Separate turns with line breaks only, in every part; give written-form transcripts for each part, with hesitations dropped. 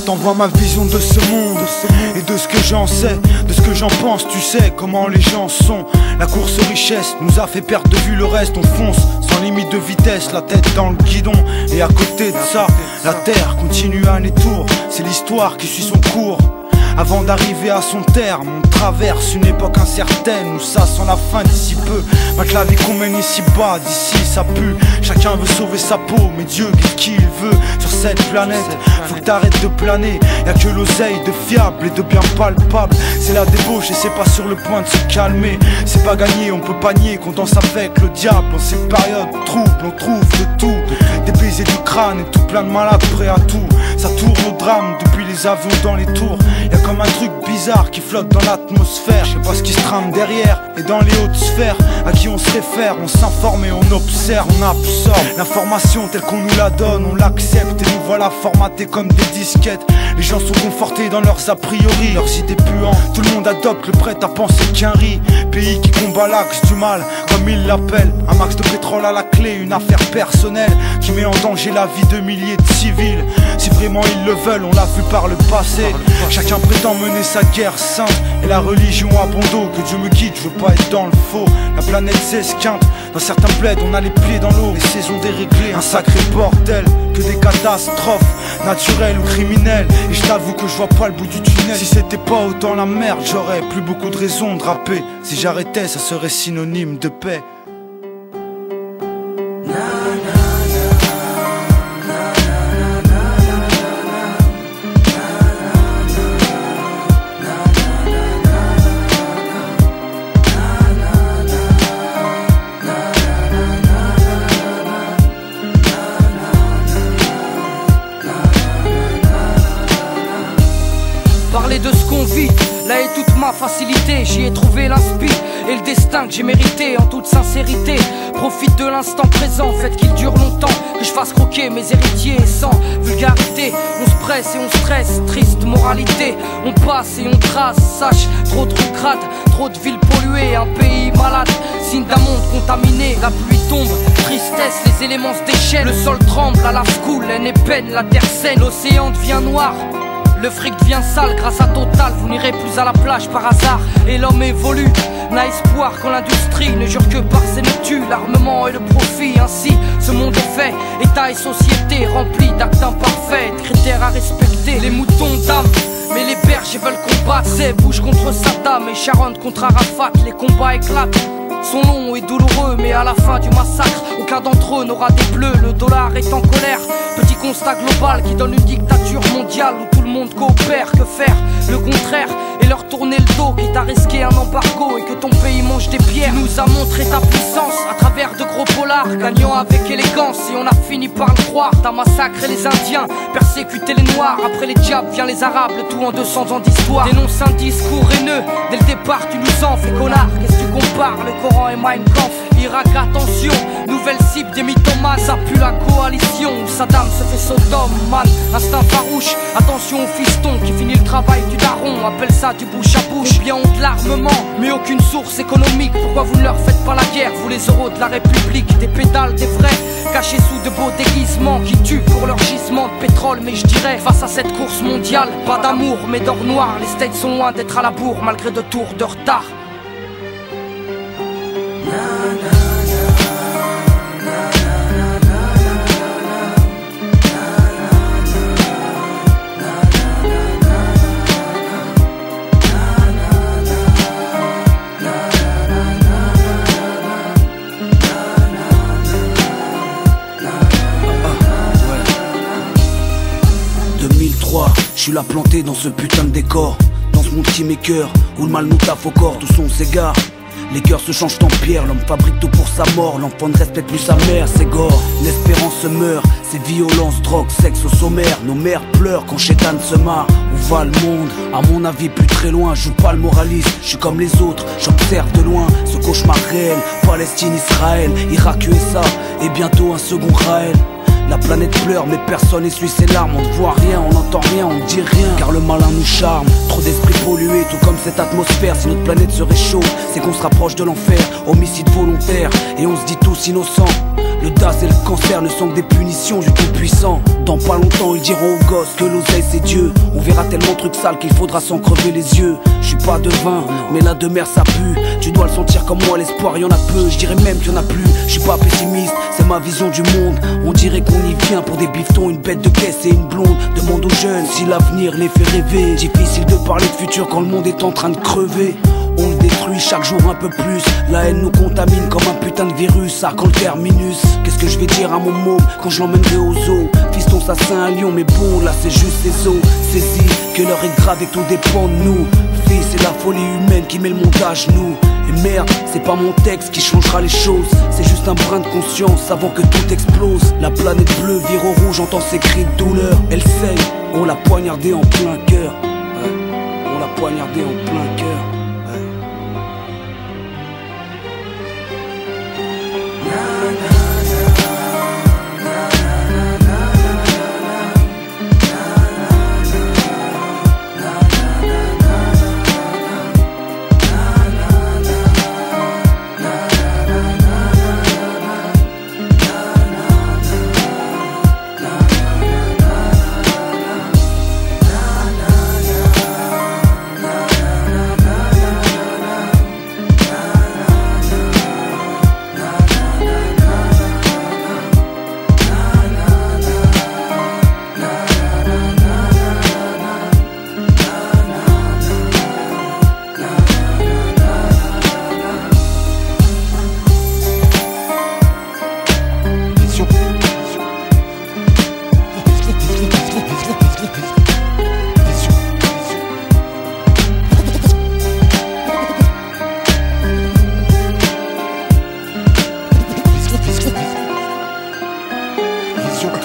t'envoie ma vision de ce monde et de ce que j'en sais, de ce que j'en pense. Tu sais comment les gens sont. La course aux richesses nous a fait perdre de vue le reste. On fonce sans limite de vitesse, la tête dans le guidon. Et à côté de ça, la terre continue à aller tour. C'est l'histoire qui suit son cours. Avant d'arriver à son terme, on traverse une époque incertaine où ça sent la fin d'ici peu. Malgré la vie qu'on mène ici bas, d'ici ça pue. Chacun veut sauver sa peau, mais Dieu guide qui il veut sur cette planète. Faut que t'arrêtes de planer, y'a que l'oseille de fiable et de bien palpable. C'est la débauche et c'est pas sur le point de se calmer. C'est pas gagné, on peut pas nier qu'on danse avec le diable. En ces périodes troubles, on trouve de tout. Des baisers du crâne et tout plein de malades prêts à tout. Ça tourne au drame depuis les avions dans les tours. Y'a comme un truc bizarre qui flotte dans l'atmosphère. Je sais pas ce qui se trame derrière et dans les hautes sphères. À qui on se réfère, on s'informe et on observe. On absorbe l'information telle qu'on nous la donne, on l'accepte et nous voilà formatés comme des disquettes. Les gens sont confortés dans leurs a priori, leurs idées puantes. Tout le monde adopte le prêt à penser qu'un riz. Pays qui combat l'axe du mal, comme ils l'appellent. Un max de pétrole à la clé, une affaire personnelle qui met en danger la vie de milliers de civils. Si vraiment ils le veulent, on l'a vu par le passé. Chacun prétend mener sa guerre sainte et la religion a bon dos. Que Dieu me guide, je veux pas être dans le faux. La planète s'esquinte, dans certains bleds on a les pieds dans l'eau. Les saisons déréglées, un sacré bordel. Que des catastrophes, naturelles ou criminelles. Et je t'avoue que je vois pas le bout du tunnel. Si c'était pas autant la merde, j'aurais plus beaucoup de raisons de rapper. Si j'arrêtais, ça serait synonyme de paix.
Parler de ce qu'on vit, là est toute ma facilité. J'y ai trouvé l'inspi et le destin que j'ai mérité. En toute sincérité, profite de l'instant présent. Faites qu'il dure longtemps, que je fasse croquer mes héritiers. Sans vulgarité, on se presse et on stresse. Triste moralité, on passe et on trace. Sache, trop de trucs crades, trop de villes polluées. Un pays malade, signe d'un monde contaminé. La pluie tombe, tristesse, les éléments se déchaînent. Le sol tremble, à la coule, haine et peine, la terre saigne. L'océan devient noir, le fric devient sale grâce à Total. Vous n'irez plus à la plage par hasard. Et l'homme évolue, n'a espoir quand l'industrie ne jure que par ses noctus. L'armement et le profit, ainsi ce monde est fait. État et société remplis d'actes imparfaits, de critères à respecter. Les moutons d'âme, mais les bergers veulent combattre. C'est Bush contre Saddam et Sharon contre Arafat. Les combats éclatent, sont longs et douloureux, mais à la fin du massacre, aucun d'entre eux n'aura des bleus. Le dollar est en colère, petit constat global qui donne une dictature mondiale où tout le monde coopère. Que faire? Le contraire, et leur tourner le dos, quitte à risquer un embargo et que ton pays mange des pierres. Tu nous as montré ta puissance à travers de gros polars, gagnant avec élégance, et on a fini par le croire. T'as massacré les Indiens, persécuté les Noirs. Après les diables vient les Arabes, le tout en 200 ans d'histoire. Dénonce un discours haineux, dès le départ tu nous en fais connard. Qu'est-ce que tu compares? Le Coran et Mein Kampf. Irak, attention, nouvelle cible des mythomanes. Ça pue la coalition où Saddam se fait Sodome, man. Instinct farouche, attention au fiston qui finit le travail du daron. Appelle ça du bouche à bouche. Combien ont de l'armement, mais aucune source économique. Pourquoi vous ne leur faites pas la guerre, vous les euros de la République? Des pédales, des vrais, cachés sous de beaux déguisements qui tuent pour leur gisement de pétrole. Mais je dirais, face à cette course mondiale, pas d'amour mais d'or noir. Les States sont loin d'être à la bourre malgré 2 tours de retard.
Je suis là planté dans ce putain de décor, dans ce monde qui m'écœure, où le mal nous taffe au corps, tout son s'égare. Les cœurs se changent en pierre, l'homme fabrique tout pour sa mort. L'enfant ne respecte plus sa mère, c'est gore. L'espérance se meurt, c'est violence, drogue, sexe au sommaire. Nos mères pleurent quand Chétan se marre. Où va le monde? À mon avis plus très loin. Je joue pas le moraliste, je suis comme les autres. J'observe de loin ce cauchemar réel. Palestine, Israël, Irak, USA et bientôt un second Raël. La planète pleure mais personne essuie ses larmes. On ne voit rien, on n'entend rien, on ne dit rien, car le malin nous charme. Trop d'esprits pollués, tout comme cette atmosphère. Si notre planète se réchauffe, c'est qu'on se rapproche de l'enfer. Homicide volontaire, et on se dit tous innocents. Le Le DAS et le cancer ne sont que des punitions du tout-puissant. Dans pas longtemps ils diront aux gosses que l'oseille c'est Dieu. On verra tellement de trucs sales qu'il faudra s'en crever les yeux. Je suis pas devin, mais la de mer ça pue. Tu dois le sentir comme moi, l'espoir y'en a peu. Je dirais même qu'il y en a plus, je suis pas pessimiste, c'est ma vision du monde. On dirait qu'on y vient pour des bifetons, une bête de caisse et une blonde. Demande aux jeunes si l'avenir les fait rêver. Difficile de parler de futur quand le monde est en train de crever. On le détruit chaque jour un peu plus. La haine nous contamine comme un putain de virus. Ça quand le terminus. Qu'est-ce que je vais dire à mon môme quand je l'emmènerai au zoo? Fiston ça c'est un lion mais bon là c'est juste ses os. Saisis que l'heure est grave et tout dépend de nous. Fils c'est la folie humaine qui met le monde à genoux. Et merde, c'est pas mon texte qui changera les choses. C'est juste un brin de conscience avant que tout explose. La planète bleue vire au rouge, j'entends ses cris de douleur. Elle saigne, on l'a poignardée en plein cœur. On l'a poignardée en plein cœur.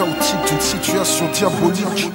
Chaotique d'une situation diabolique.